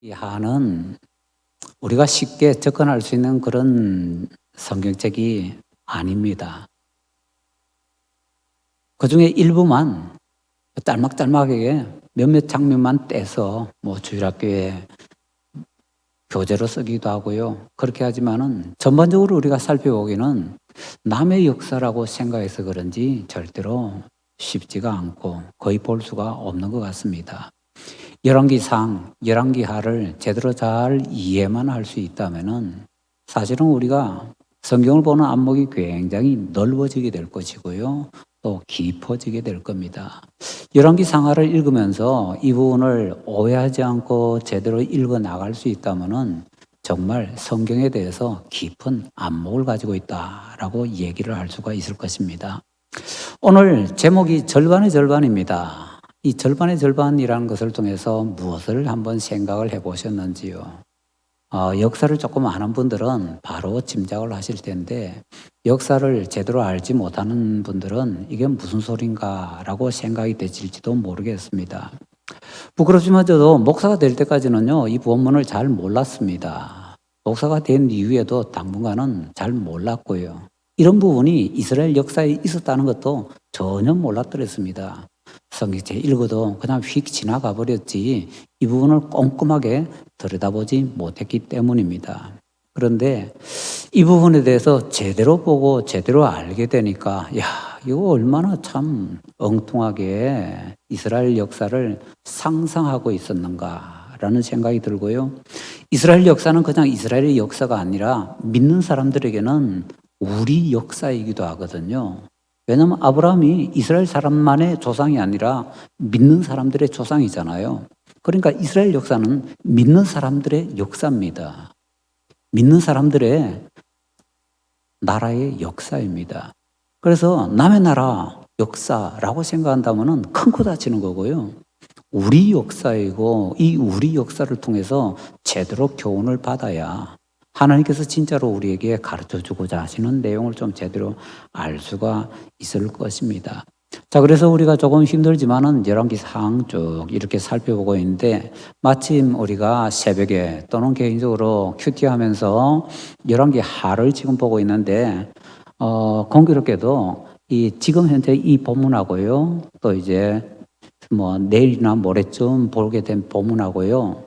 이 하는 우리가 쉽게 접근할 수 있는 그런 성경책이 아닙니다. 그 중에 일부만 짤막짤막하게 몇몇 장면만 떼서 주일학교에 교재로 쓰기도 하고요. 그렇게 하지만은 전반적으로 우리가 살펴보기는 남의 역사라고 생각해서 그런지 절대로 쉽지가 않고 거의 볼 수가 없는 것 같습니다. 열왕기상, 열왕기하를 제대로 잘 이해만 할 수 있다면은 사실은 우리가 성경을 보는 안목이 굉장히 넓어지게 될 것이고요. 또 깊어지게 될 겁니다. 열왕기상하를 읽으면서 이 부분을 오해하지 않고 제대로 읽어 나갈 수 있다면은 정말 성경에 대해서 깊은 안목을 가지고 있다라고 얘기를 할 수가 있을 것입니다. 오늘 제목이 절반의 절반입니다. 이 절반의 절반이라는 것을 통해서 무엇을 한번 생각을 해보셨는지요? 역사를 조금 아는 분들은 바로 짐작을 하실 텐데 역사를 제대로 알지 못하는 분들은 이게 무슨 소린가라고 생각이 되실지도 모르겠습니다. 부끄럽지만 저도 목사가 될 때까지는요, 이 본문을 잘 몰랐습니다. 목사가 된 이후에도 당분간은 잘 몰랐고요. 이런 부분이 이스라엘 역사에 있었다는 것도 전혀 몰랐더랬습니다. 성경책 읽어도 그냥 휙 지나가 버렸지 이 부분을 꼼꼼하게 들여다보지 못했기 때문입니다. 그런데 이 부분에 대해서 제대로 보고 제대로 알게 되니까 이거 얼마나 참 엉뚱하게 이스라엘 역사를 상상하고 있었는가라는 생각이 들고요. 이스라엘 역사는 그냥 이스라엘의 역사가 아니라 믿는 사람들에게는 우리 역사이기도 하거든요. 왜냐하면 아브라함이 이스라엘 사람만의 조상이 아니라 믿는 사람들의 조상이잖아요. 그러니까 이스라엘 역사는 믿는 사람들의 역사입니다. 믿는 사람들의 나라의 역사입니다. 그래서 남의 나라 역사라고 생각한다면 큰 코 다치는 거고요. 우리 역사이고 이 우리 역사를 통해서 제대로 교훈을 받아야 하나님께서 진짜로 우리에게 가르쳐주고자 하시는 내용을 좀 제대로 알 수가 있을 것입니다. 자, 그래서 우리가 조금 힘들지만은 열왕기상 쭉 이렇게 살펴보고 있는데 마침 우리가 새벽에 또는 개인적으로 큐티하면서 열왕기하를 지금 보고 있는데 공교롭게도 이 지금 현재 이 본문하고요, 또 이제 내일이나 모레쯤 보게 된 본문하고요,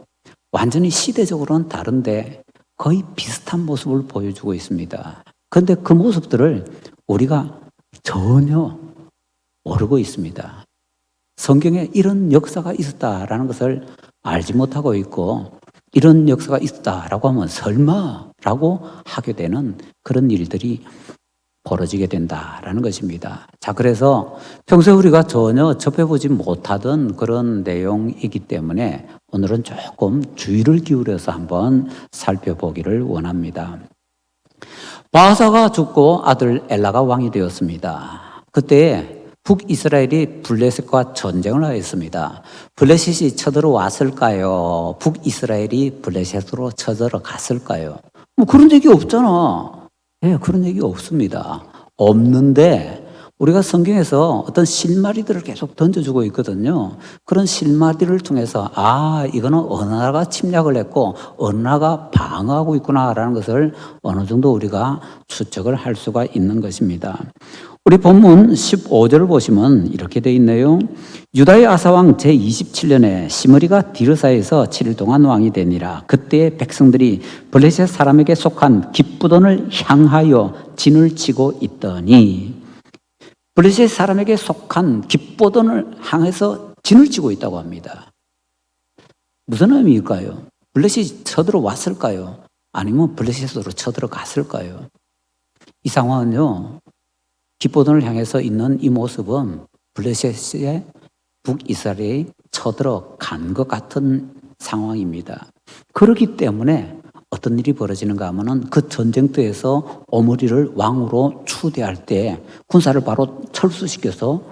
완전히 시대적으로는 다른데 거의 비슷한 모습을 보여주고 있습니다. 그런데 그 모습들을 우리가 전혀 모르고 있습니다. 성경에 이런 역사가 있었다라는 것을 알지 못하고 있고 이런 역사가 있었다라고 하면 설마라고 하게 되는 그런 일들이 벌어지게 된다라는 것입니다. 자, 그래서 평소에 우리가 전혀 접해보지 못하던 그런 내용이기 때문에 오늘은 조금 주의를 기울여서 한번 살펴보기를 원합니다. 바하사가 죽고 아들 엘라가 왕이 되었습니다. 그때 북이스라엘이 블레셋과 전쟁을 하였습니다. 블레셋이 쳐들어왔을까요? 북이스라엘이 블레셋으로 쳐들어갔을까요? 그런 얘기 없잖아. 그런 얘기 없습니다. 없는데 우리가 성경에서 어떤 실마리들을 계속 던져주고 있거든요. 그런 실마리를 통해서 이거는 어느 나라가 침략을 했고 어느 나라가 방어하고 있구나라는 것을 어느 정도 우리가 추측을 할 수가 있는 것입니다. 우리 본문 15절을 보시면 이렇게 되어 있네요. 유다의 아사왕 제27년에 시므리가 디르사에서 7일 동안 왕이 되니라. 그때 백성들이 블레셋 사람에게 속한 깁부돈을 향하여 진을 치고 있더니, 블레셋 사람에게 속한 깁부돈을 향해서 진을 치고 있다고 합니다. 무슨 의미일까요? 블레셋이 쳐들어왔을까요? 아니면 블레셋으로 쳐들어갔을까요? 이 상황은요, 깁부돈을 향해서 있는 이 모습은 블레셋의 북이스라엘이 쳐들어간 것 같은 상황입니다. 그렇기 때문에 어떤 일이 벌어지는가 하면은 그 전쟁터에서 오므리를 왕으로 추대할 때 군사를 바로 철수시켜서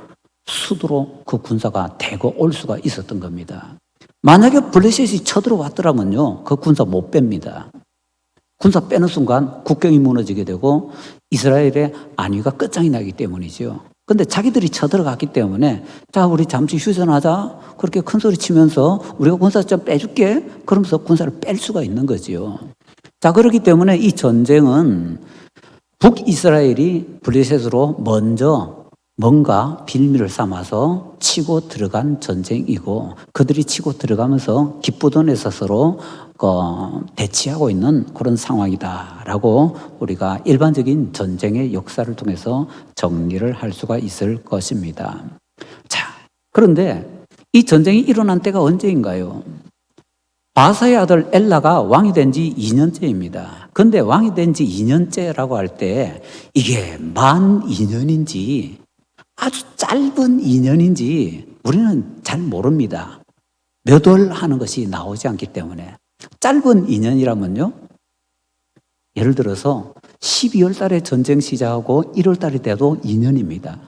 수도로 그 군사가 대거 올 수가 있었던 겁니다. 만약에 블레셋이 쳐들어왔더라면요, 그 군사 못 뺍니다. 군사 빼는 순간 국경이 무너지게 되고 이스라엘의 안위가 끝장이 나기 때문이죠. 근데 자기들이 쳐들어갔기 때문에 자, 우리 잠시 휴전하자. 그렇게 큰 소리 치면서 우리가 군사 좀 빼줄게. 그러면서 군사를 뺄 수가 있는 거지요. 자, 그렇기 때문에 이 전쟁은 북이스라엘이 블레셋으로 먼저 뭔가 빌미를 삼아서 치고 들어간 전쟁이고, 그들이 치고 들어가면서 기쁘던에서 서로 대치하고 있는 그런 상황이다라고 우리가 일반적인 전쟁의 역사를 통해서 정리를 할 수가 있을 것입니다. 자, 그런데 이 전쟁이 일어난 때가 언제인가요? 바사의 아들 엘라가 왕이 된 지 2년째입니다. 근데 왕이 된 지 2년째라고 할 때 이게 만 2년인지 아주 짧은 2년인지 우리는 잘 모릅니다. 몇 월 하는 것이 나오지 않기 때문에. 짧은 2년이라면요, 예를 들어서 12월 달에 전쟁 시작하고 1월 달이 돼도 2년입니다.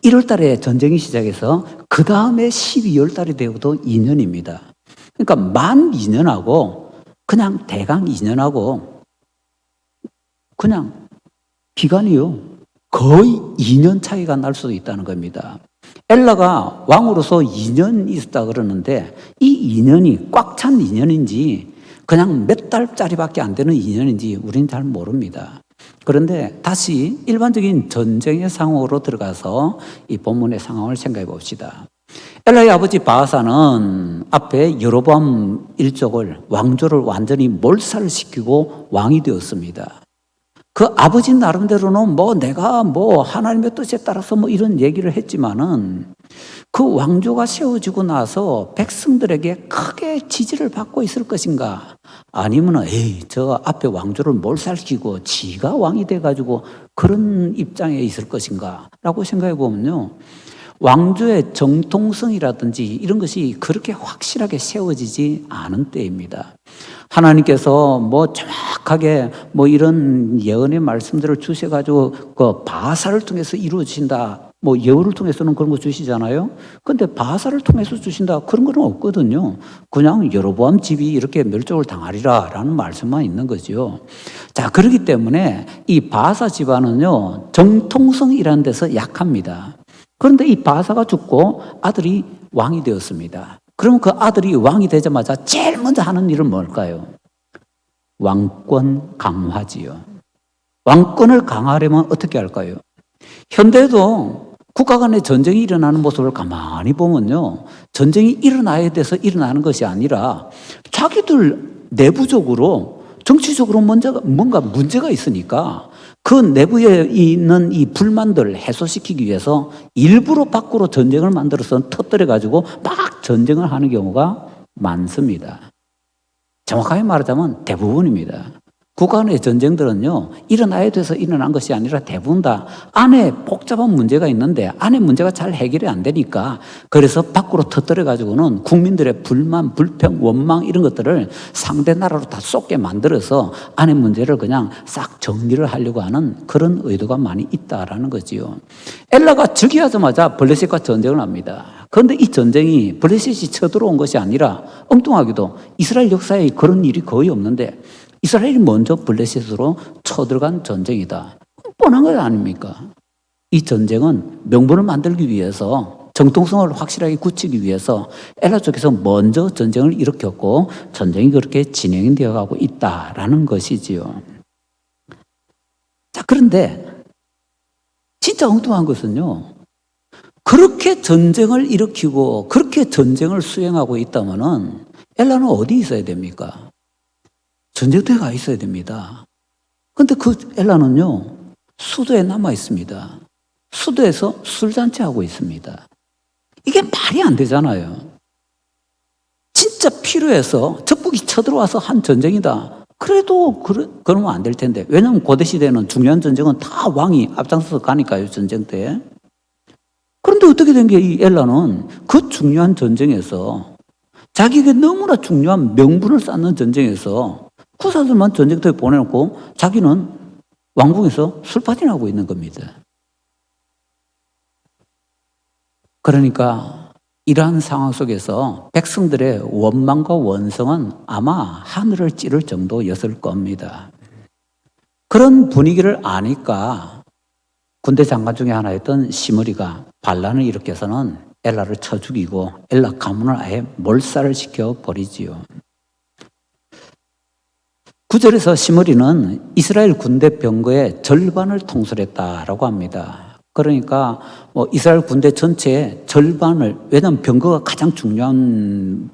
1월 달에 전쟁이 시작해서 그 다음에 12월 달이 되어도 2년입니다. 그러니까 만 2년하고 그냥 대강 2년하고 그냥 기간이요, 거의 2년 차이가 날 수도 있다는 겁니다. 엘라가 왕으로서 2년 있었다 그러는데 이 2년이 꽉 찬 2년인지 그냥 몇 달짜리밖에 안 되는 2년인지 우리는 잘 모릅니다. 그런데 다시 일반적인 전쟁의 상황으로 들어가서 이 본문의 상황을 생각해 봅시다. 엘라의 아버지 바아사는 앞에 여로보암 일족을, 왕조를 완전히 몰살시키고 왕이 되었습니다. 그 아버지 나름대로는 내가 하나님의 뜻에 따라서 이런 얘기를 했지만은 그 왕조가 세워지고 나서 백성들에게 크게 지지를 받고 있을 것인가? 아니면 저 앞에 왕조를 몰살시키고 지가 왕이 돼가지고 그런 입장에 있을 것인가? 라고 생각해 보면요, 왕조의 정통성이라든지 이런 것이 그렇게 확실하게 세워지지 않은 때입니다. 하나님께서 정확하게 이런 예언의 말씀들을 주셔가지고 그 바사를 통해서 이루어진다. 예언을 통해서는 그런 거 주시잖아요. 근데 바사를 통해서 주신다, 그런 건 없거든요. 그냥 여로보암 집이 이렇게 멸종을 당하리라 라는 말씀만 있는 거죠. 자, 그렇기 때문에 이 바사 집안은요, 정통성이라는 데서 약합니다. 그런데 이 바사가 죽고 아들이 왕이 되었습니다. 그러면 그 아들이 왕이 되자마자 제일 먼저 하는 일은 뭘까요? 왕권 강화지요. 왕권을 강화하려면 어떻게 할까요? 현대에도 국가 간의 전쟁이 일어나는 모습을 가만히 보면요, 전쟁이 일어나야 돼서 일어나는 것이 아니라 자기들 내부적으로 정치적으로 뭔가 문제가 있으니까 그 내부에 있는 이 불만들 해소시키기 위해서 일부러 밖으로 전쟁을 만들어서 터뜨려가지고 막 전쟁을 하는 경우가 많습니다. 정확하게 말하자면 대부분입니다. 국가 간의 전쟁들은요, 일어나야 돼서 일어난 것이 아니라 대부분 다 안에 복잡한 문제가 있는데 안에 문제가 잘 해결이 안 되니까 그래서 밖으로 터뜨려가지고는 국민들의 불만, 불평, 원망 이런 것들을 상대 나라로 다 쏟게 만들어서 안에 문제를 그냥 싹 정리를 하려고 하는 그런 의도가 많이 있다라는 거지요. 엘라가 즉위하자마자 블레셋과 전쟁을 합니다. 그런데 이 전쟁이 블레셋이 쳐들어온 것이 아니라 엉뚱하게도 이스라엘 역사에 그런 일이 거의 없는데 이스라엘이 먼저 블레셋으로 쳐들어간 전쟁이다. 뻔한 것 아닙니까? 이 전쟁은 명분을 만들기 위해서, 정통성을 확실하게 굳히기 위해서 엘라 쪽에서 먼저 전쟁을 일으켰고 전쟁이 그렇게 진행이 되어가고 있다라는 것이지요. 자, 그런데 진짜 엉뚱한 것은요, 그렇게 전쟁을 일으키고 그렇게 전쟁을 수행하고 있다면은 엘라는 어디 있어야 됩니까? 전쟁터에 가 있어야 됩니다. 그런데 그 엘라는요, 수도에 남아 있습니다. 수도에서 술잔치하고 있습니다. 이게 말이 안 되잖아요. 진짜 필요해서 적국이 쳐들어와서 한 전쟁이다. 그래도 그러면 안 될 텐데. 왜냐하면 고대 시대는 중요한 전쟁은 다 왕이 앞장서서 가니까요, 전쟁터에. 그런데 어떻게 된 게 이 엘라는 그 중요한 전쟁에서, 자기에게 너무나 중요한 명분을 쌓는 전쟁에서 구사들만 전쟁터에 보내놓고 자기는 왕궁에서 술파티를 하고 있는 겁니다. 그러니까 이러한 상황 속에서 백성들의 원망과 원성은 아마 하늘을 찌를 정도였을 겁니다. 그런 분위기를 아니까 군대 장관 중에 하나였던 시므리가 반란을 일으켜서는 엘라를 쳐 죽이고 엘라 가문을 아예 몰살을 시켜버리지요. 9절에서 시므리는 이스라엘 군대 병거의 절반을 통솔했다라고 합니다. 그러니까 이스라엘 군대 전체의 절반을, 왜냐하면 병거가 가장 중요한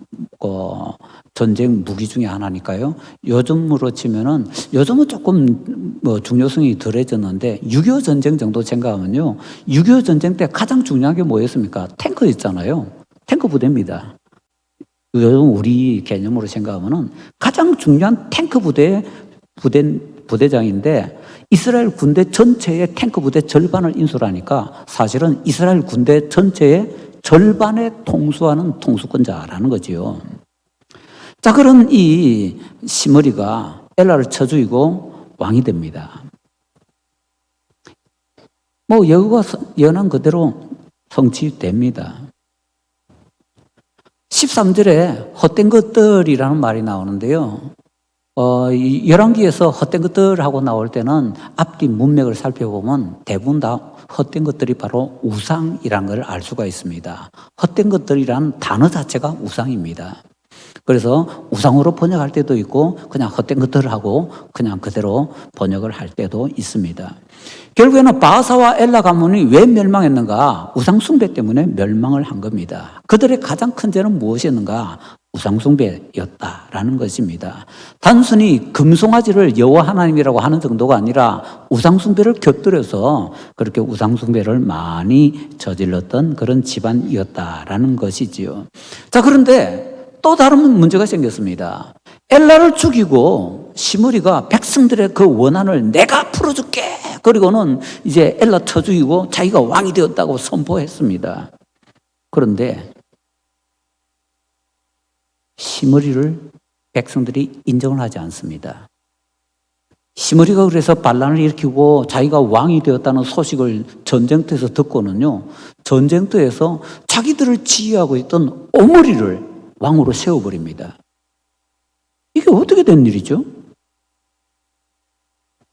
전쟁 무기 중에 하나니까요. 요즘으로 치면은 요즘은 조금 중요성이 덜해졌는데 6.25 전쟁 정도 생각하면요, 6.25 전쟁 때 가장 중요한 게 뭐였습니까? 탱크였잖아요. 탱크 부대입니다. 요즘 우리 개념으로 생각하면은 가장 중요한 탱크 부대장인데 이스라엘 군대 전체의 탱크 부대 절반을 인수하니까 사실은 이스라엘 군대 전체의 절반에 통수하는 통수권자라는 거지요. 자, 그런 이 시므리가 엘라를 쳐 죽이고 왕이 됩니다. 여호와 예언한 그대로 성취됩니다. 13절에 헛된 것들이라는 말이 나오는데요. 열왕기에서 헛된 것들하고 나올 때는 앞뒤 문맥을 살펴보면 대부분 다 헛된 것들이 바로 우상이라는 걸 알 수가 있습니다. 헛된 것들이라는 단어 자체가 우상입니다. 그래서 우상으로 번역할 때도 있고 그냥 헛된 것들하고 그냥 그대로 번역을 할 때도 있습니다. 결국에는 바사와 엘라 가문이 왜 멸망했는가? 우상 숭배 때문에 멸망을 한 겁니다. 그들의 가장 큰 죄는 무엇이었는가? 우상 숭배였다라는 것입니다. 단순히 금송아지를 여호와 하나님이라고 하는 정도가 아니라 우상 숭배를 곁들여서 그렇게 우상 숭배를 많이 저질렀던 그런 집안이었다라는 것이지요. 자, 그런데 또 다른 문제가 생겼습니다. 엘라를 죽이고 시므리가 백성들의 그 원한을 내가 풀어줄게. 그리고는 이제 엘라 쳐 죽이고 자기가 왕이 되었다고 선포했습니다. 그런데 시므리를 백성들이 인정을 하지 않습니다. 시므리가 그래서 반란을 일으키고 자기가 왕이 되었다는 소식을 전쟁터에서 듣고는요, 전쟁터에서 자기들을 지휘하고 있던 오므리를 왕으로 세워버립니다. 이게 어떻게 된 일이죠?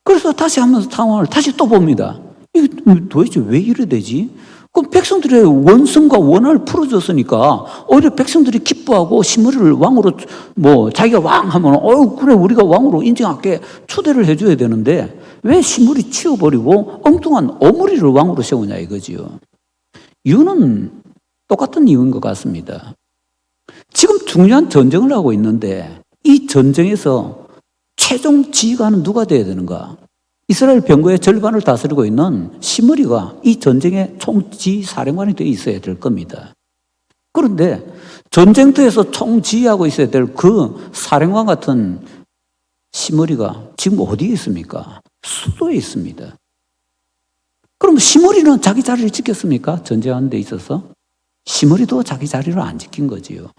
그래서 다시 한번 상황을 다시 또 봅니다. 이게 도대체 왜 이래 되지? 그럼 백성들의 원성과 원한을 풀어줬으니까 오히려 백성들이 기뻐하고 시므리를 왕으로 자기가 왕 하면 그래 우리가 왕으로 인정할게 초대를 해줘야 되는데 왜 시므리 치워버리고 엉뚱한 오므리를 왕으로 세우냐 이거지요. 이유는 똑같은 이유인 것 같습니다. 지금 중요한 전쟁을 하고 있는데 이 전쟁에서 최종 지휘관은 누가 돼야 되는가? 이스라엘 병거의 절반을 다스리고 있는 시므리가 이 전쟁의 총지휘 사령관이 되어 있어야 될 겁니다. 그런데 전쟁터에서 총지휘하고 있어야 될 그 사령관 같은 시므리가 지금 어디에 있습니까? 수도에 있습니다. 그럼 시므리는 자기 자리를 지켰습니까? 전쟁하는 데 있어서? 시므리도 자기 자리를 안 지킨 거지요.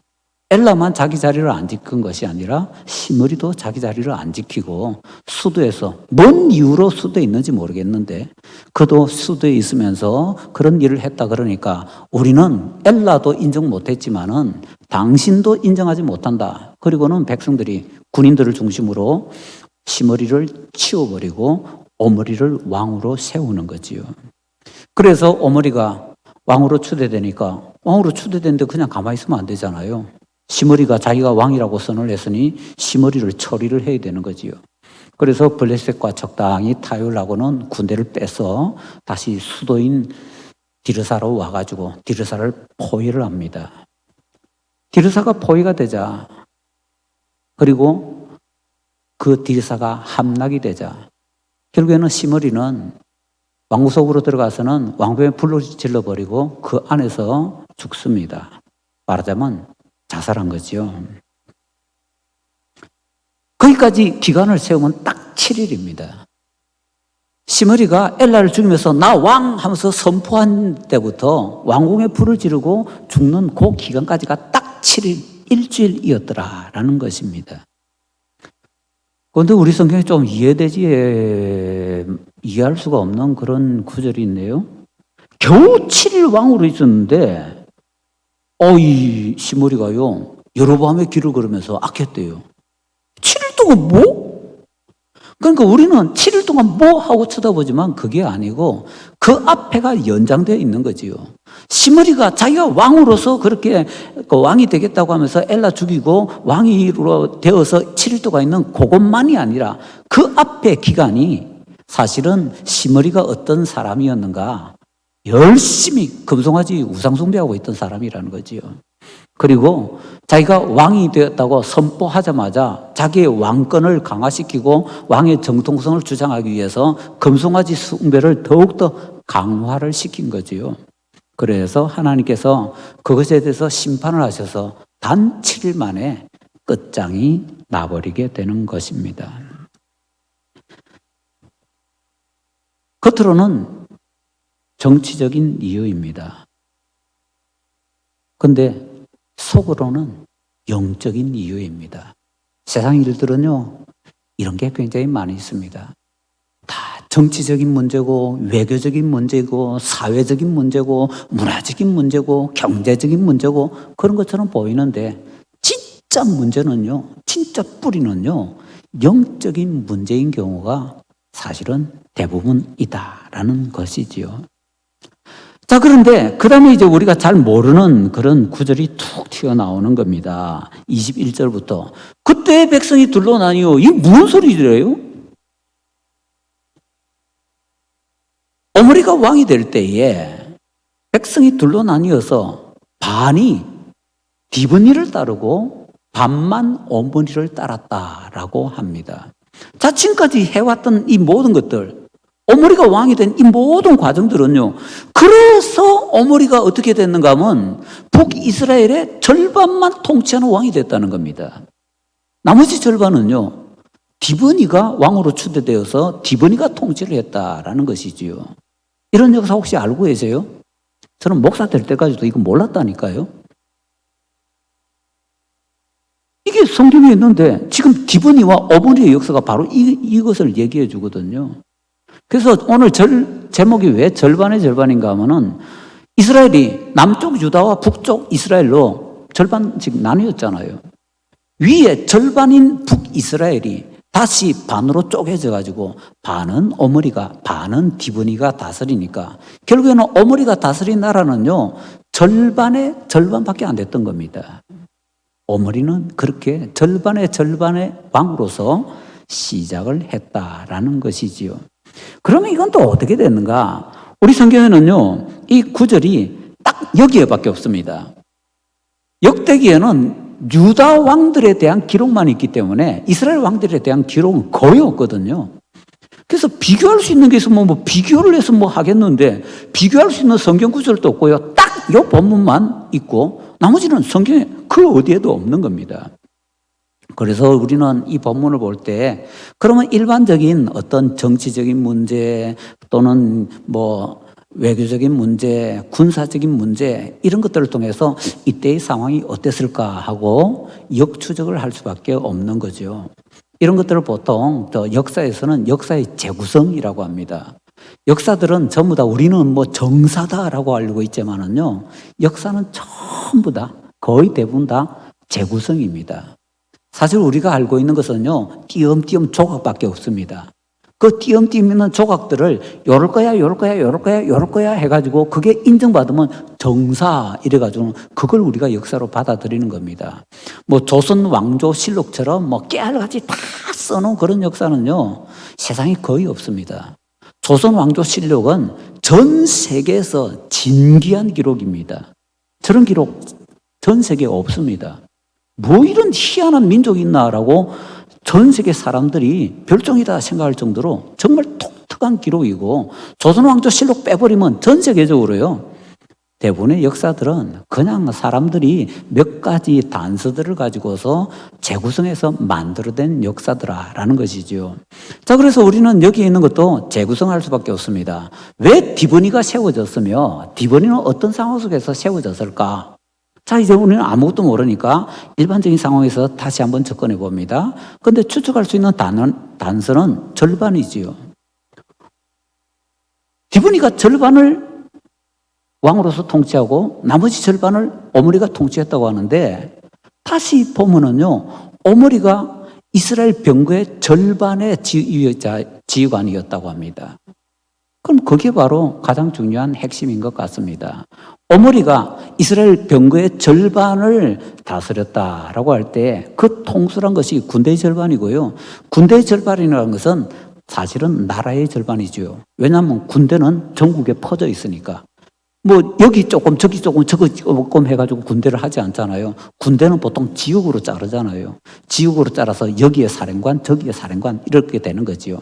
엘라만 자기 자리를 안 지킨 것이 아니라 시므리도 자기 자리를 안 지키고 수도에서 뭔 이유로 수도에 있는지 모르겠는데 그도 수도에 있으면서 그런 일을 했다 그러니까 우리는 엘라도 인정 못했지만은 당신도 인정하지 못한다. 그리고는 백성들이 군인들을 중심으로 시므리를 치워버리고 오므리를 왕으로 세우는 거지요. 그래서 오므리가 왕으로 추대되니까 왕으로 추대되는데 그냥 가만히 있으면 안 되잖아요. 시므리가 자기가 왕이라고 선언을 했으니 시므리를 처리를 해야 되는 거지요. 그래서 블레셋과 적당히 타협하고는 군대를 빼서 다시 수도인 디르사로 와가지고 디르사를 포위를 합니다. 디르사가 포위가 되자 그리고 그 디르사가 함락이 되자 결국에는 시므리는 왕궁 속으로 들어가서는 왕궁에 불을 질러버리고 그 안에서 죽습니다. 말하자면 자살한 거죠. 거기까지 기간을 세우면 딱 7일입니다. 시므리가 엘라를 죽이면서 나 왕 하면서 선포한 때부터 왕궁에 불을 지르고 죽는 그 기간까지가 딱 7일, 일주일이었더라라는 것입니다. 그런데 우리 성경에 좀 이해할 수가 없는 그런 구절이 있네요. 겨우 7일 왕으로 있었는데 이 시므리가요 여로보암의 길을 걸으면서 악했대요. 7일 동안 뭐? 그러니까 우리는 7일 동안 뭐 하고 쳐다보지만 그게 아니고 그 앞에가 연장되어 있는 거지요. 시므리가 자기가 왕으로서 그렇게 그 왕이 되겠다고 하면서 엘라 죽이고 왕으로 되어서 7일 동안 있는 그것만이 아니라 그 앞에 기간이 사실은 시므리가 어떤 사람이었는가, 열심히 금송아지 우상숭배하고 있던 사람이라는 거지요. 그리고 자기가 왕이 되었다고 선포하자마자 자기의 왕권을 강화시키고 왕의 정통성을 주장하기 위해서 금송아지 숭배를 더욱더 강화를 시킨 거지요. 그래서 하나님께서 그것에 대해서 심판을 하셔서 단 7일 만에 끝장이 나버리게 되는 것입니다. 겉으로는 정치적인 이유입니다. 그런데 속으로는 영적인 이유입니다. 세상 일들은요, 이런 게 굉장히 많이 있습니다. 다 정치적인 문제고, 외교적인 문제고, 사회적인 문제고, 문화적인 문제고, 경제적인 문제고, 그런 것처럼 보이는데, 진짜 문제는요, 진짜 뿌리는요, 영적인 문제인 경우가 사실은 대부분이다라는 것이지요. 자, 그런데 그 다음에 이제 우리가 잘 모르는 그런 구절이 툭 튀어나오는 겁니다. 21절부터. 그때 백성이 둘러나니요. 이게 무슨 소리래요? 오므리가 왕이 될 때에 백성이 둘러나뉘어서 반이 디브니를 따르고 반만 오므리를 따랐다라고 합니다. 자, 지금까지 해왔던 이 모든 것들, 오므리가 왕이 된 이 모든 과정들은요, 그래서 오므리가 어떻게 됐는가 하면 북이스라엘의 절반만 통치하는 왕이 됐다는 겁니다. 나머지 절반은요, 디브니가 왕으로 추대되어서 디브니가 통치를 했다라는 것이지요. 이런 역사 혹시 알고 계세요? 저는 목사 될 때까지도 이거 몰랐다니까요. 이게 성경에 있는데 지금 디브니와 오므리의 역사가 바로 이것을 얘기해 주거든요. 그래서 오늘 제목이 왜 절반의 절반인가 하면은 이스라엘이 남쪽 유다와 북쪽 이스라엘로 절반씩 나뉘었잖아요. 위에 절반인 북이스라엘이 다시 반으로 쪼개져 가지고 반은 오므리가, 반은 디브니가 다스리니까 결국에는 오므리가 다스린 나라는요, 절반의 절반밖에 안 됐던 겁니다. 오므리는 그렇게 절반의 왕으로서 시작을 했다라는 것이지요. 그러면 이건 또 어떻게 됐는가? 우리 성경에는요, 이 구절이 딱 여기에밖에 없습니다. 역대기에는 유다 왕들에 대한 기록만 있기 때문에 이스라엘 왕들에 대한 기록은 거의 없거든요. 그래서 비교할 수 있는 게 있으면 뭐 비교를 해서 뭐 하겠는데 비교할 수 있는 성경 구절도 없고요. 딱 이 본문만 있고 나머지는 성경에 그 어디에도 없는 겁니다. 그래서 우리는 이 본문을 볼 때 그러면 일반적인 어떤 정치적인 문제 또는 뭐 외교적인 문제, 군사적인 문제 이런 것들을 통해서 이때의 상황이 어땠을까 하고 역추적을 할 수밖에 없는 거죠. 이런 것들을 보통 역사에서는 역사의 재구성이라고 합니다. 역사들은 전부 다 우리는 뭐 정사다라고 알고 있지만은요, 역사는 전부 다 거의 대부분 다 재구성입니다. 사실 우리가 알고 있는 것은요, 띄엄띄엄 조각밖에 없습니다. 그 띄엄띄엄 있는 조각들을 요럴 거야, 요럴 거야, 요럴 거야, 요럴 거야 해가지고 그게 인정받으면 정사 이래가지고 그걸 우리가 역사로 받아들이는 겁니다. 뭐 조선 왕조 실록처럼 뭐 깨알같이 다 써놓은 그런 역사는요, 세상에 거의 없습니다. 조선 왕조 실록은 전 세계에서 진귀한 기록입니다. 저런 기록 전 세계에 없습니다. 뭐 이런 희한한 민족이 있나라고 전 세계 사람들이 별종이다 생각할 정도로 정말 독특한 기록이고, 조선 왕조 실록 빼버리면 전 세계적으로요, 대부분의 역사들은 그냥 사람들이 몇 가지 단서들을 가지고서 재구성해서 만들어낸 역사더라라는 것이지요. 자, 그래서 우리는 여기에 있는 것도 재구성할 수밖에 없습니다. 왜 디브니가 세워졌으며 디브니는 어떤 상황 속에서 세워졌을까? 자, 이제 우리는 아무것도 모르니까 일반적인 상황에서 다시 한번 접근해 봅니다. 그런데 추측할 수 있는 단서는 절반이지요. 디브니가 절반을 왕으로서 통치하고 나머지 절반을 오므리가 통치했다고 하는데, 다시 보면은요, 오므리가 이스라엘 병거의 절반의 지휘관이었다고 합니다. 그럼 그게 바로 가장 중요한 핵심인 것 같습니다. 오므리가 이스라엘 병거의 절반을 다스렸다라고 할 때 그 통수란 것이 군대의 절반이고요. 군대의 절반이라는 것은 사실은 나라의 절반이죠. 왜냐하면 군대는 전국에 퍼져 있으니까. 뭐 여기 조금 저기 조금 저기 조금 해가지고 군대를 하지 않잖아요. 군대는 보통 지역으로 자르잖아요. 지역으로 자라서 여기에 사령관 저기에 사령관 이렇게 되는 거지요.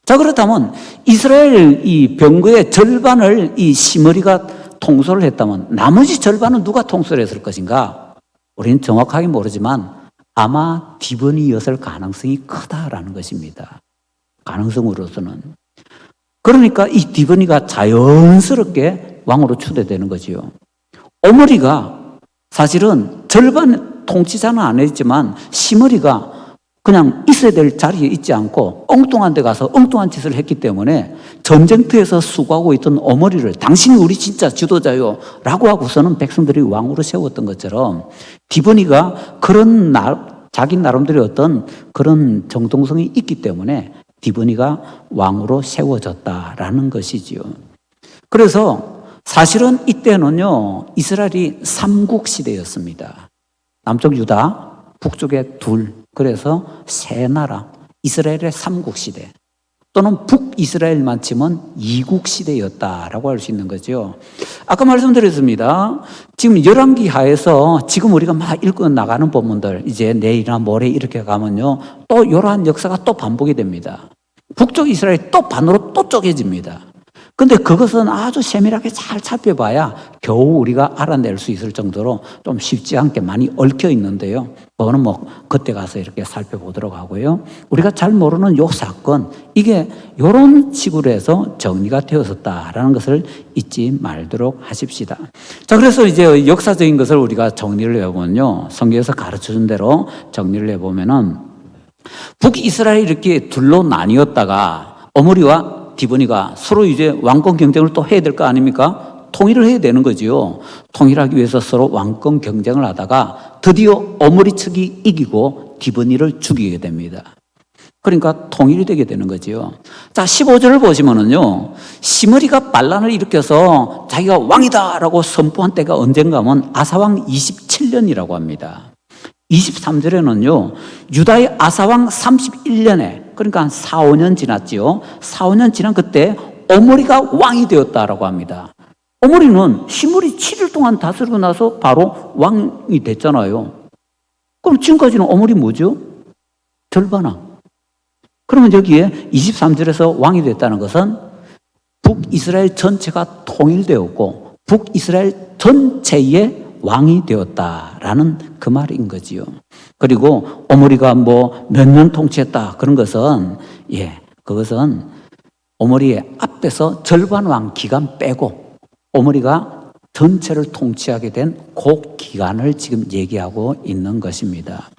자, 그렇다면 이스라엘 이 병거의 절반을 이 시므리가 통솔을 했다면 나머지 절반은 누가 통솔을 했을 것인가? 우리는 정확하게 모르지만 아마 디브니였을 가능성이 크다라는 것입니다. 가능성으로서는. 그러니까 이 디브니가 자연스럽게 왕으로 추대되는 거지요. 오므리가 사실은 절반 통치자는 안 했지만 시므리가 그냥 있어야 될 자리에 있지 않고 엉뚱한 데 가서 엉뚱한 짓을 했기 때문에 전쟁터에서 수고하고 있던 오므리를 당신이 우리 진짜 지도자요 라고 하고서는 백성들이 왕으로 세웠던 것처럼 디브니가 그런 자기 나름대로 어떤 그런 정통성이 있기 때문에 디브니가 왕으로 세워졌다라는 것이지요. 그래서 사실은 이때는요, 이스라엘이 삼국시대였습니다. 남쪽 유다, 북쪽에 둘, 그래서 세 나라, 이스라엘의 삼국시대 또는 북이스라엘만 치면 이국시대였다라고 할 수 있는 거죠. 아까 말씀드렸습니다. 지금 열왕기 하에서 지금 우리가 막 읽고 나가는 본문들 이제 내일이나 모레 이렇게 가면요, 또 이러한 역사가 또 반복이 됩니다. 북쪽 이스라엘이 또 반으로 또 쪼개집니다. 근데 그것은 아주 세밀하게 잘 살펴봐야 겨우 우리가 알아낼 수 있을 정도로 좀 쉽지 않게 많이 얽혀 있는데요. 그거는 뭐 그때 가서 이렇게 살펴보도록 하고요. 우리가 잘 모르는 요 사건, 이게 요런 식으로 해서 정리가 되었었다라는 것을 잊지 말도록 하십시다. 자, 그래서 이제 역사적인 것을 우리가 정리를 해보면요, 성경에서 가르쳐준 대로 정리를 해보면은 북이스라엘이 이렇게 둘로 나뉘었다가 오므리와 디브니가 서로 이제 왕권 경쟁을 또 해야 될 거 아닙니까? 통일을 해야 되는 거지요. 통일하기 위해서 서로 왕권 경쟁을 하다가 드디어 오므리 측이 이기고 디브니를 죽이게 됩니다. 그러니까 통일이 되게 되는 거지요. 자, 15절을 보시면은요, 시므리가 반란을 일으켜서 자기가 왕이다라고 선포한 때가 언젠가 하면 아사왕 27년이라고 합니다. 23절에는요, 유다의 아사왕 31년에, 그러니까 한 4, 5년 지났지요. 4, 5년 지난 그때 오므리가 왕이 되었다라고 합니다. 오므리는 시므리 7일 동안 다스리고 나서 바로 왕이 됐잖아요. 그럼 지금까지는 오므리 뭐죠? 절반왕. 그러면 여기에 23절에서 왕이 됐다는 것은 북이스라엘 전체가 통일되었고 북이스라엘 전체의 왕이 되었다라는 그 말인 거지요. 그리고 오므리가 뭐 몇 년 통치했다 그런 것은 그것은 오므리의 앞에서 절반 왕 기간 빼고 오므리가 전체를 통치하게 된 그 기간을 지금 얘기하고 있는 것입니다.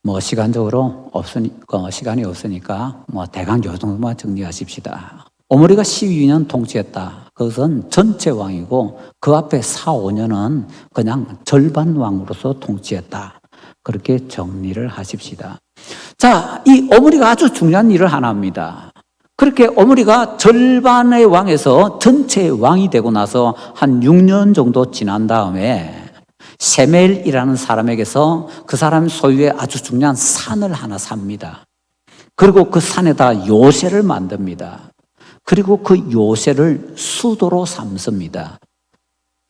뭐 시간적으로 시간이 없으니까 뭐 대강 요 정도만 정리하십시다. 오므리가 12년 통치했다. 그것은 전체 왕이고 그 앞에 4, 5년은 그냥 절반 왕으로서 통치했다. 그렇게 정리를 하십시다. 자, 이 오므리가 아주 중요한 일을 하나 합니다. 그렇게 오므리가 절반의 왕에서 전체 왕이 되고 나서 한 6년 정도 지난 다음에 세멜이라는 사람에게서 그 사람 소유의 아주 중요한 산을 하나 삽니다. 그리고 그 산에다 요새를 만듭니다. 그리고 그 요새를 수도로 삼습니다.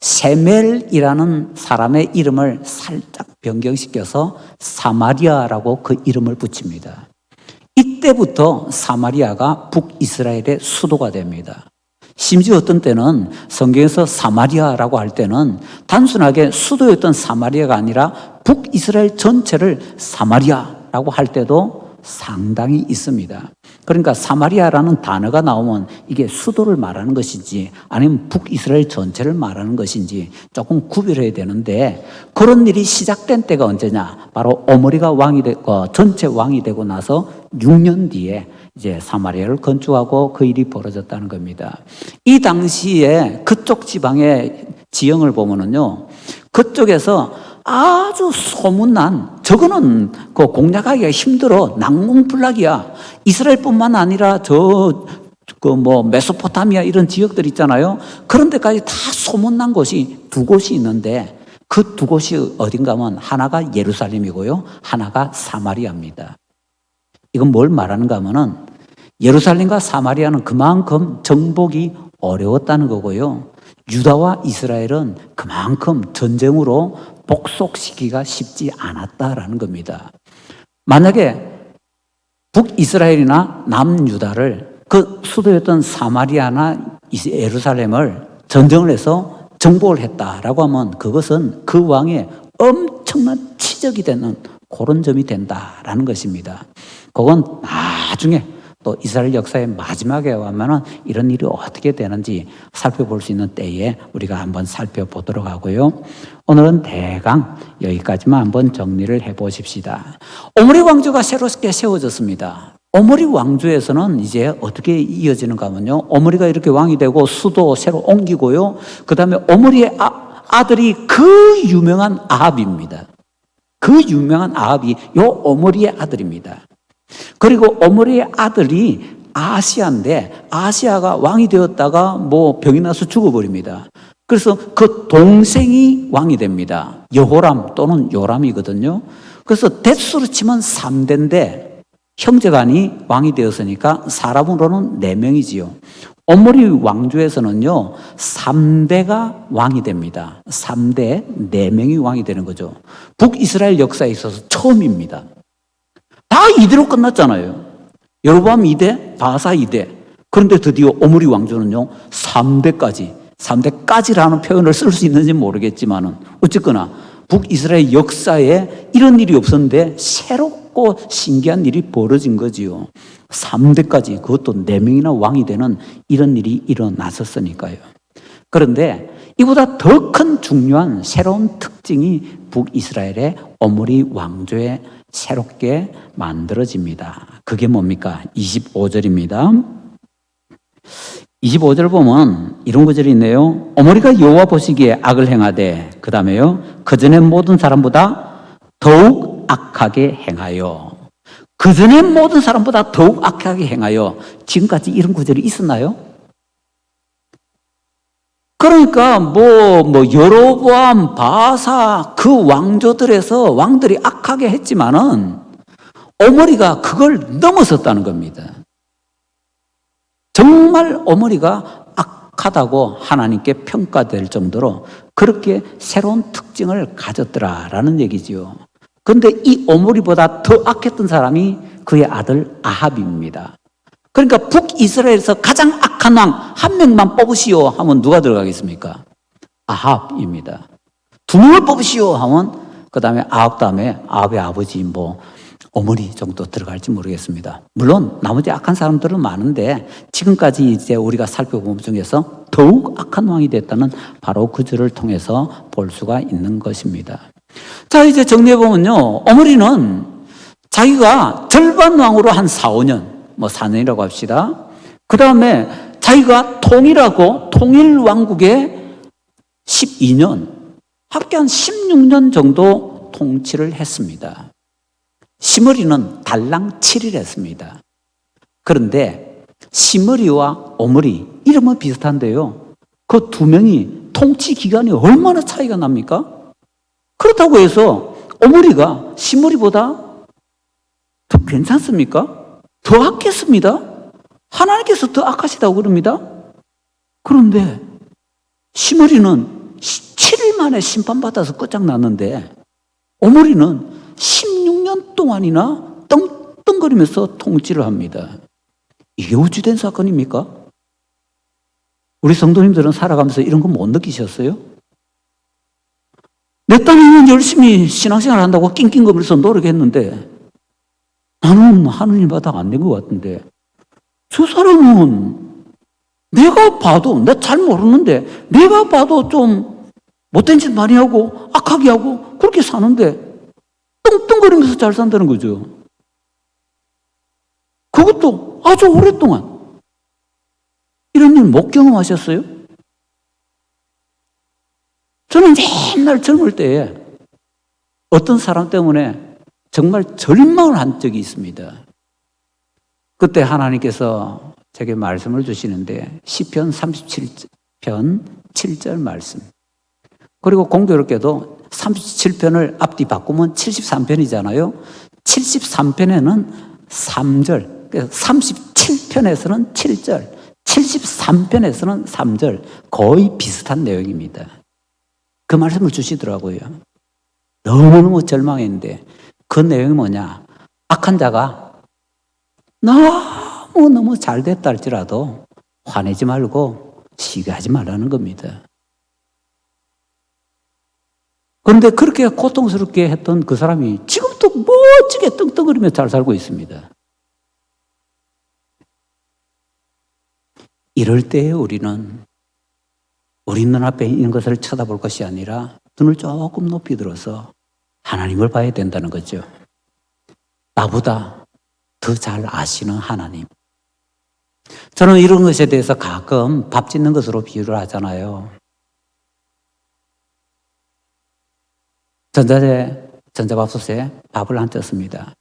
세멜이라는 사람의 이름을 살짝 변경시켜서 사마리아라고 그 이름을 붙입니다. 이때부터 사마리아가 북이스라엘의 수도가 됩니다. 심지어 어떤 때는 성경에서 사마리아라고 할 때는 단순하게 수도였던 사마리아가 아니라 북이스라엘 전체를 사마리아라고 할 때도 상당히 있습니다. 그러니까 사마리아라는 단어가 나오면 이게 수도를 말하는 것인지 아니면 북이스라엘 전체를 말하는 것인지 조금 구별해야 되는데 그런 일이 시작된 때가 언제냐? 바로 오므리가 왕이 되고 전체 왕이 되고 나서 6년 뒤에 이제 사마리아를 건축하고 그 일이 벌어졌다는 겁니다. 이 당시에 그쪽 지방의 지형을 보면은요, 그쪽에서 아주 소문난, 저거는 그 공략하기가 힘들어. 난공불락이야. 이스라엘뿐만 아니라 메소포타미아 이런 지역들 있잖아요. 그런 데까지 다 소문난 곳이 두 곳이 있는데 그 두 곳이 어딘가 하면 하나가 예루살렘이고요. 하나가 사마리아입니다. 이건 뭘 말하는가 하면은 예루살렘과 사마리아는 그만큼 정복이 어려웠다는 거고요. 유다와 이스라엘은 그만큼 전쟁으로 복속시키기가 쉽지 않았다라는 겁니다. 만약에 북이스라엘이나 남유다를 그 수도였던 사마리아나 예루살렘을 전쟁을 해서 정복을 했다라고 하면 그것은 그 왕의 엄청난 치적이 되는 그런 점이 된다라는 것입니다. 그건 나중에 또 이스라엘 역사의 마지막에 오면은 이런 일이 어떻게 되는지 살펴볼 수 있는 때에 우리가 한번 살펴보도록 하고요. 오늘은 대강 여기까지만 한번 정리를 해보십시다. 오므리 왕조가 새롭게 세워졌습니다. 오므리 왕조에서는 이제 어떻게 이어지는가 하면요. 오므리가 이렇게 왕이 되고 수도 새로 옮기고요. 그 다음에 오므리의 아들이 그 유명한 아합입니다. 그 유명한 아합이 요 오므리의 아들입니다. 그리고 오므리의 아들이 아하시아인데 아하시아가 왕이 되었다가 병이 나서 죽어버립니다. 그래서 그 동생이 왕이 됩니다. 여호람 또는 요람이거든요. 그래서 대수로 치면 3대인데 형제간이 왕이 되었으니까 사람으로는 4명이지요. 오므리 왕조에서는요 3대가 왕이 됩니다. 3대 4명이 왕이 되는 거죠. 북이스라엘 역사에 있어서 처음입니다. 다 이대로 끝났잖아요. 여로보암 2대, 바사 2대. 그런데 드디어 오므리 왕조는요 3대까지라는 표현을 쓸 수 있는지 모르겠지만은 어쨌거나 북이스라엘 역사에 이런 일이 없었는데 새롭고 신기한 일이 벌어진 거지요. 3대까지, 그것도 4명이나 왕이 되는 이런 일이 일어났었으니까요. 그런데 이보다 더 큰 중요한 새로운 특징이 북이스라엘의 오므리 왕조에 새롭게 만들어집니다. 그게 뭡니까? 25절입니다. 25절 보면 이런 구절이 있네요. 오므리가 여호와 보시기에 악을 행하되, 그 다음에요, 그전의 모든 사람보다 더욱 악하게 행하여. 그전의 모든 사람보다 더욱 악하게 행하여. 지금까지 이런 구절이 있었나요? 그러니까 여로보암, 바사 그 왕조들에서 왕들이 악하게 했지만은 오므리가 그걸 넘어섰다는 겁니다. 정말 오므리가 악하다고 하나님께 평가될 정도로 그렇게 새로운 특징을 가졌더라라는 얘기지요. 그런데 이 오므리보다 더 악했던 사람이 그의 아들 아합입니다. 그러니까 북이스라엘에서 가장 악한 왕 한 명만 뽑으시오 하면 누가 들어가겠습니까? 아합입니다. 2명을 뽑으시오 하면 그 다음에 아합 다음에 아합의 아버지 오므리 정도 들어갈지 모르겠습니다. 물론 나머지 악한 사람들은 많은데 지금까지 이제 우리가 살펴본 중에서 더욱 악한 왕이 됐다는 바로 그 줄을 통해서 볼 수가 있는 것입니다. 자, 이제 정리해보면요. 오므리는 자기가 절반 왕으로 한 4, 5년, 4년이라고 합시다. 그 다음에 자기가 통일 왕국에 12년, 합계 한 16년 정도 통치를 했습니다. 시므리는 달랑 7일 했습니다. 그런데 시므리와 오므리 이름은 비슷한데요. 그 2명이 통치 기간이 얼마나 차이가 납니까? 그렇다고 해서 오므리가 시므리보다 더 괜찮습니까? 더 악했습니다. 하나님께서 더 악하시다고 그럽니다. 그런데 시므리는 7일 만에 심판받아서 끝장났는데 오므리는 16년 동안이나 떵떵거리면서 통치를 합니다. 이게 우주된 사건입니까? 우리 성도님들은 살아가면서 이런 거 못 느끼셨어요? 내 딸이는 열심히 신앙생활 한다고 낑낑거리면서 노력했는데 나는 하느님보다 안 된 것 같은데 저 사람은 내가 봐도, 나 잘 모르는데 내가 봐도 좀 못된 짓 많이 하고 악하게 하고 그렇게 사는데 떵떵거리면서 잘 산다는 거죠. 그것도 아주 오랫동안. 이런 일 못 경험하셨어요? 저는 맨날 젊을 때에 어떤 사람 때문에 정말 절망을 한 적이 있습니다. 그때 하나님께서 제게 말씀을 주시는데 시편 37편 7절 말씀. 그리고 공교롭게도 37편을 앞뒤 바꾸면 73편이잖아요. 73편에는 3절, 그래서 37편에서는 7절, 73편에서는 3절, 거의 비슷한 내용입니다. 그 말씀을 주시더라고요. 너무너무 절망했는데 그 내용이 뭐냐? 악한 자가 너무너무 잘 됐다 할지라도 화내지 말고 시기하지 말라는 겁니다. 그런데 그렇게 고통스럽게 했던 그 사람이 지금도 멋지게 떵떵거리며 잘 살고 있습니다. 이럴 때에 우리는 우리 눈앞에 있는 것을 쳐다볼 것이 아니라 눈을 조금 높이 들어서 하나님을 봐야 된다는 거죠. 나보다 더 잘 아시는 하나님. 저는 이런 것에 대해서 가끔 밥 짓는 것으로 비유를 하잖아요. 전자밥솥에 밥을 안 떴습니다.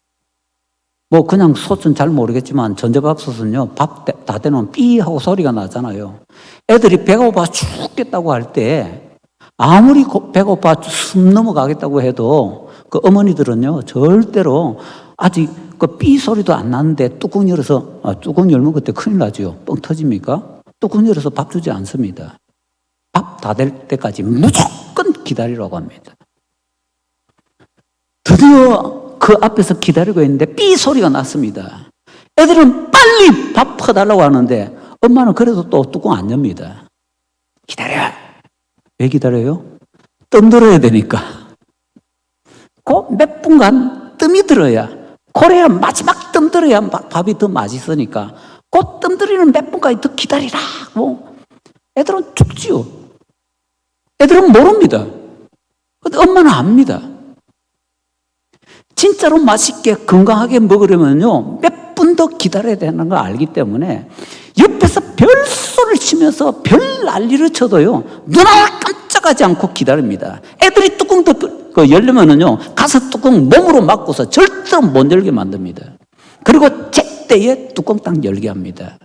뭐 그냥 솥은 잘 모르겠지만 전자밥솥은요, 밥 다 되면 삐 하고 소리가 나잖아요. 애들이 배가 고파 죽겠다고 할 때 아무리 배고파 숨 넘어가겠다고 해도 그 어머니들은요, 절대로 아직 그 삐 소리도 안 나는데 뚜껑 열어서, 뚜껑 열면 그때 큰일 나죠. 뻥 터집니까? 뚜껑 열어서 밥 주지 않습니다. 밥 다 될 때까지 무조건 기다리라고 합니다. 드디어 그 앞에서 기다리고 있는데 삐 소리가 났습니다. 애들은 빨리 밥 퍼달라고 하는데 엄마는 그래도 또 뚜껑 안 엽니다. 기다려. 왜 기다려요? 뜸 들어야 되니까. 그 몇 분간 뜸이 들어야, 그래야 마지막 뜸 들어야 밥이 더 맛있으니까 그 뜸 들이는 몇 분까지 더 기다리라고. 애들은 죽지요. 애들은 모릅니다. 근데 엄마는 압니다. 진짜로 맛있게 건강하게 먹으려면요, 몇 분 더 기다려야 되는 걸 알기 때문에 옆에서 별소리를 치면서 별 난리를 쳐도요, 눈 하나 깜짝하지 않고 기다립니다. 애들이 뚜껑 열려면은요, 가서 뚜껑 몸으로 막고서 절대로 못 열게 만듭니다. 그리고 제때에 뚜껑 딱 열게 합니다.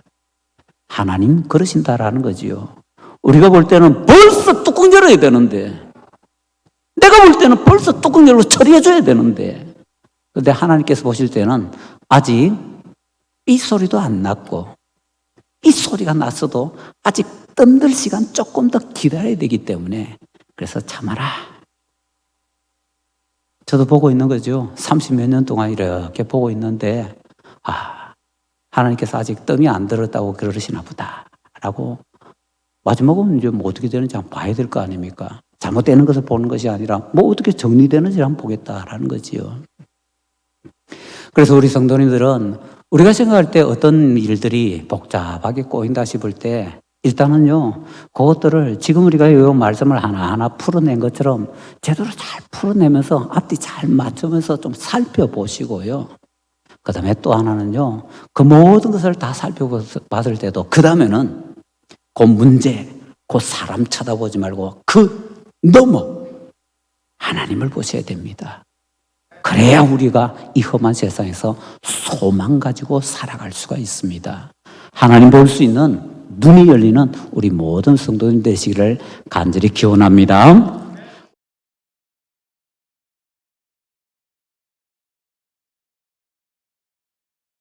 하나님 그러신다라는 거지요. 우리가 볼 때는 벌써 뚜껑 열어야 되는데, 내가 볼 때는 벌써 뚜껑 열고 처리해줘야 되는데, 근데 하나님께서 보실 때는 아직 이 소리도 안 났고, 이 소리가 났어도 아직 뜸들 시간 조금 더 기다려야 되기 때문에, 그래서 참아라. 저도 보고 있는 거죠. 30몇 년 동안 이렇게 보고 있는데, 하나님께서 아직 뜸이 안 들었다고 그러시나 보다 라고, 마지막은 이제 뭐 어떻게 되는지 한번 봐야 될 거 아닙니까? 잘못되는 것을 보는 것이 아니라 뭐 어떻게 정리되는지 한번 보겠다라는 거지요. 그래서 우리 성도님들은 우리가 생각할 때 어떤 일들이 복잡하게 꼬인다 싶을 때 일단은요, 그것들을 지금 우리가 이 말씀을 하나하나 풀어낸 것처럼 제대로 잘 풀어내면서 앞뒤 잘 맞추면서 좀 살펴보시고요. 그 다음에 또 하나는요, 그 모든 것을 다 살펴봤을 때도 그 다음에는 그 문제, 그 사람 쳐다보지 말고 그 넘어 하나님을 보셔야 됩니다. 그래야 우리가 이 험한 세상에서 소망 가지고 살아갈 수가 있습니다. 하나님 볼 수 있는 눈이 열리는 우리 모든 성도님 되시기를 간절히 기원합니다.